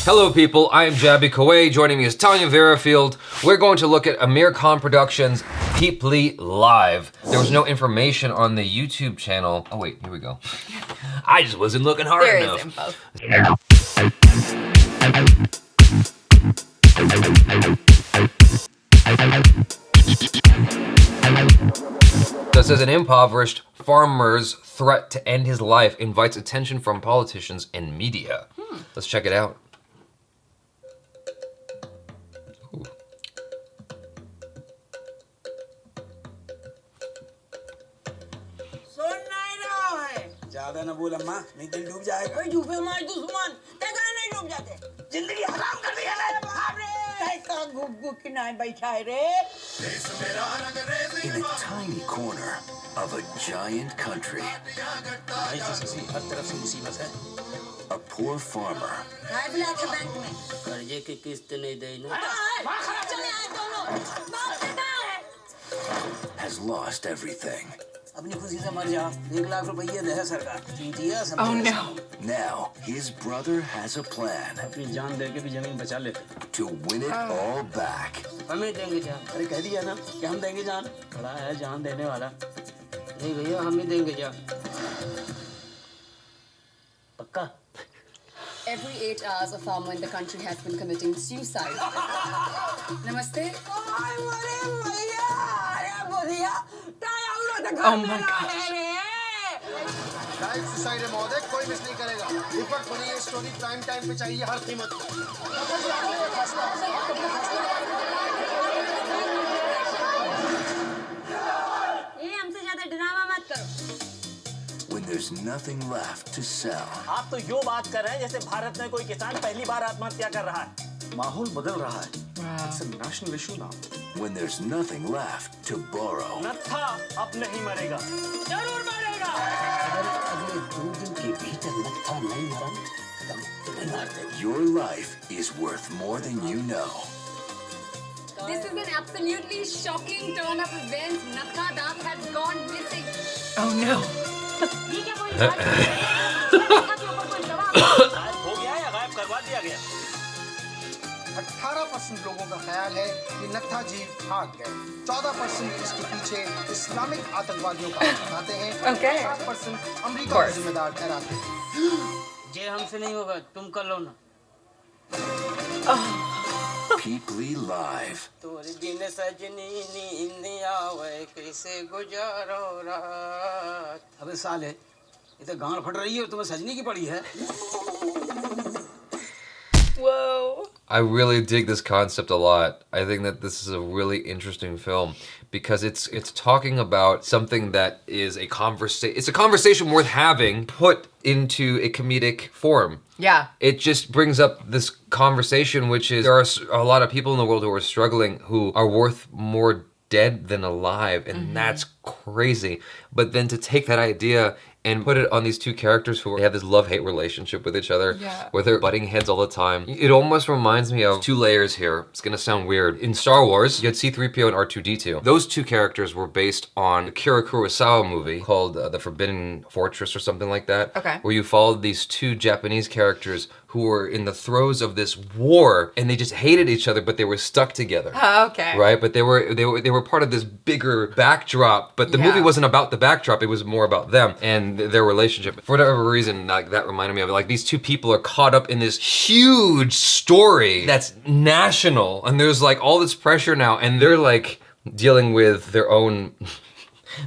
Hello people, I am JABY KOAY, joining me is Tania Verafield. We're going to look at Aamir Khan Productions' PEEPLI Live. There was no information on the YouTube channel. Oh wait, here we go. I just wasn't looking hard enough. There is info. This is an impoverished farmer's threat to end his life invites attention from politicians and media. Let's check it out. Ooh. ज़्यादा ना बोल अम्मा, नहीं दिल डूब जाएगा। कोई डूबे मार दुश्मन, तेरा नहीं डूब जाते। जिंदगी हराम कर दिया ना बाप रे। कैसा गुप की नाई बैठा है रे? In a tiny corner of a giant country, हर तरफ से मुसीबत है। a poor farmer काय बुला के बैंक में? कर्जे की किस्त नहीं देना। चले आए दोनों। बाप बेटा है। has lost everything. अपनी खुशी से मर जा। 1 लाख रुपये दे है सरकार। चींटिया सब। Oh no. Now his brother has a plan अपनी जान दे के भी जमीन बचा लेते। to win it all back. हमें देंगे जान। अरे कह दिया ना कि हम देंगे जान। बड़ा है जान देने वाला। नहीं भैया हम ही देंगे जान। पक्का? Every 8 hours, a farmer in the country has been committing suicide. Namaste. Oh my gosh. Life suicide है महोदय, कोई मिस नहीं करेगा। रिपोर्ट बनी है, स्टोरी प्राइम टाइम पे चाहिए हर कीमत पर। ये हमसे ज्यादा ड्रामा मत करो। When there's nothing left to sell, आप तो यो बात कर रहे हैं जैसे भारत में कोई किसान पहली बार आत्महत्या कर रहा है। माहौल बदल रहा है। It's a national issue now. when there's nothing left to borrow, नत्था अब नहीं मरेगा, जरूर मरेगा। अगर अगले 2 दिन के भीतर नत्था नहीं मरा तब नहीं मारते। your life is worth more than you know. This is an absolutely shocking turn of events. Natha Das has gone missing. Oh no. ये क्या कोई गायब हो गया या गायब करवा दिया गया? 18% लोगों का ख्याल है कि नत्था जी भाग गए। 14% इसके पीछे इस्लामिक आतंकवादियों का हाथ उठाते हैं। Okay. 7% अमेरिका को जिम्मेदार ठहराते हैं। ये हमसे नहीं होगा, तुम कर लो ना। PEEPLI Live. तोरे बिन सजनी नींद आवे कैसे गुजारो रात। अबे साले, ये तो गांड फट रही है और तुम्हें सजनी की पड़ी है। Whoa. I really dig this concept a lot. I think that this is a really interesting film because it's talking about something that is a conversation. It's a conversation worth having put into a comedic form. Yeah. It just brings up this conversation, which is there are a lot of people in the world who are struggling who are worth more dead than alive, and that's crazy. But then to take that idea and put it on these two characters who have this love-hate relationship with each other, where they're butting heads all the time. It almost reminds me of 2 layers here. It's gonna sound weird. In Star Wars, you had C-3PO and R2-D2. Those 2 characters were based on a Akira Kurosawa movie called The Forbidden Fortress or something like that. Okay. Where you followed these 2 Japanese characters who were in the throes of this war, and they just hated each other, but they were stuck together. Okay. Right, but they were part of this bigger backdrop. But the movie wasn't about the backdrop; it was more about them and their relationship. For whatever reason, like that reminded me of it. Like these 2 people are caught up in this huge story that's national, and there's like all this pressure now, and they're like dealing with their own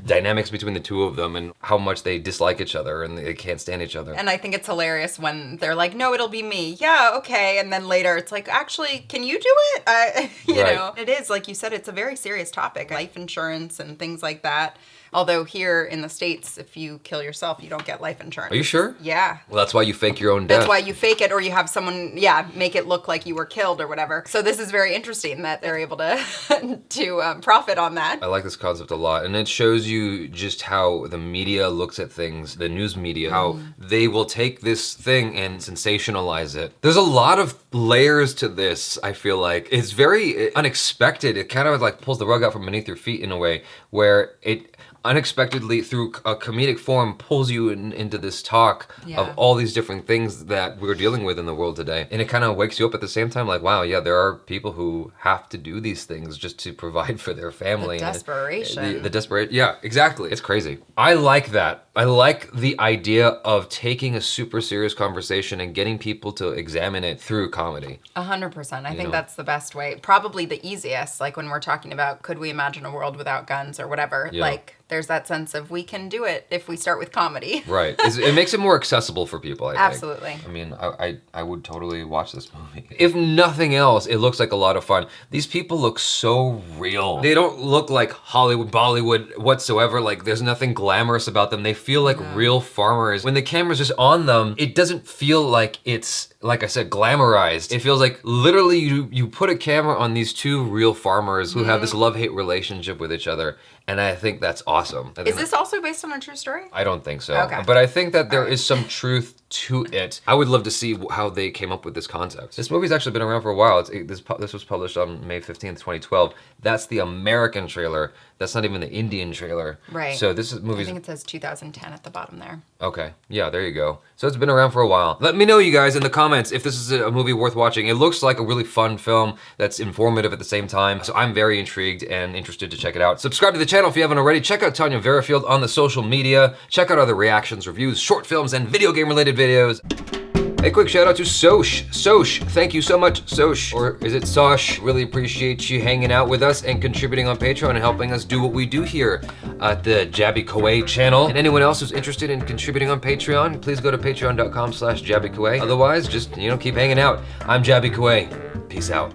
dynamics between the 2 of them and how much they dislike each other and they can't stand each other. And I think it's hilarious when they're like, no, it'll be me. Yeah, okay. And then later it's like, actually, can you do it? You know, it is, like you said, it's a very serious topic. Life insurance and things like that. Although here in the States, if you kill yourself, you don't get life insurance. Are you sure? Yeah. Well, that's why you fake your own death. That's why you fake it, or you have someone, make it look like you were killed or whatever. So this is very interesting that they're able to profit on that. I like this concept a lot, and it shows you just how the media looks at things, the news media, how they will take this thing and sensationalize it. There's a lot of layers to this, I feel like. It's very unexpected. It kind of like pulls the rug out from beneath your feet in a way where it unexpectedly, through a comedic form, pulls you into this talk of all these different things that we're dealing with in the world today. And it kind of wakes you up at the same time, like, wow, yeah, there are people who have to do these things just to provide for their family. The desperation. The desperation. Yeah, exactly. It's crazy. I like that. I like the idea of taking a super serious conversation and getting people to examine it through comedy. 100%. I think that's the best way. Probably the easiest, like when we're talking about could we imagine a world without guns or whatever, like there's that sense of we can do it if we start with comedy. Right. It makes it more accessible for people, I think. Absolutely. I mean, I would totally watch this movie. If nothing else, it looks like a lot of fun. These people look so real. They don't look like Hollywood, Bollywood whatsoever. Like there's nothing glamorous about them. They feel like real farmers. When the camera's just on them, it doesn't feel like it's, like I said, glamorized. It feels like literally you put a camera on these two real farmers who have this love-hate relationship with each other. And I think that's awesome. Is this also based on a true story? I don't think so. Okay. But I think that there is some truth to it. I would love to see how they came up with this concept. This movie's actually been around for a while. This was published on May 15th, 2012. That's the American trailer. That's not even the Indian trailer. Right. So this is I think it says 2010 at the bottom there. Okay. Yeah, there you go. So it's been around for a while. Let me know, you guys, in the comments if this is a movie worth watching. It looks like a really fun film that's informative at the same time. So I'm very intrigued and interested to check it out. Subscribe to the channel if you haven't already. Check out Tania Verafield on the social media. Check out other reactions, reviews, short films, and video game related videos. A quick shout out to Sosh. Sosh, thank you so much, Sosh. Or is it Sosh? Really appreciate you hanging out with us and contributing on Patreon and helping us do what we do here at the JABY KOAY channel. And anyone else who's interested in contributing on Patreon, please go to patreon.com/JABYKOAY. Otherwise, just, keep hanging out. I'm JABY KOAY. Peace out.